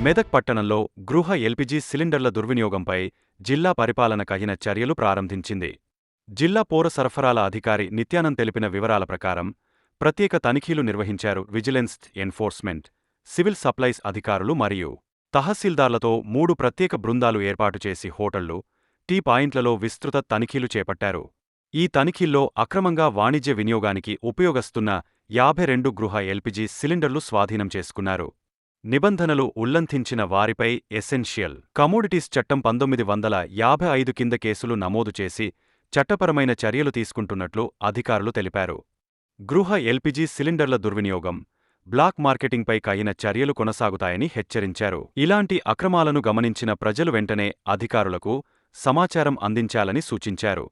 మెదక్ పట్టణంలో గృహ ఎల్పీజీ సిలిండర్ల దుర్వినియోగంపై జిల్లా పరిపాలన కఠిన చర్యలు ప్రారంభించింది. జిల్లా పౌర సరఫరాల అధికారి నిత్యానంద్ తెలిపిన వివరాల ప్రకారం ప్రత్యేక తనిఖీలు నిర్వహించారు. విజిలెన్స్, ఎన్ఫోర్స్మెంట్, సివిల్ సప్లైస్ అధికారులు మరియు తహసీల్దార్లతో 3 ప్రత్యేక బృందాలు ఏర్పాటు చేసి హోటళ్లు, టీ పాయింట్లలో విస్తృత తనిఖీలు చేపట్టారు. ఈ తనిఖీల్లో అక్రమంగా వాణిజ్య వినియోగానికి ఉపయోగస్తున్న 52 గృహ ఎల్పీజీ సిలిండర్లు స్వాధీనం చేసుకున్నారు. నిబంధనలు ఉల్లంఘించిన వారిపై ఎసెన్షియల్ కమోడిటీస్ చట్టం 1955 కింద కేసులు నమోదు చేసి చట్టపరమైన చర్యలు తీసుకుంటున్నట్లు అధికారులు తెలిపారు. గృహ ఎల్పీజీ సిలిండర్ల దుర్వినియోగం, బ్లాక్ మార్కెటింగ్పై కఠిన చర్యలు కొనసాగుతాయని హెచ్చరించారు. ఇలాంటి అక్రమాలను గమనించిన ప్రజలు వెంటనే అధికారులకు సమాచారం అందించాలని సూచించారు.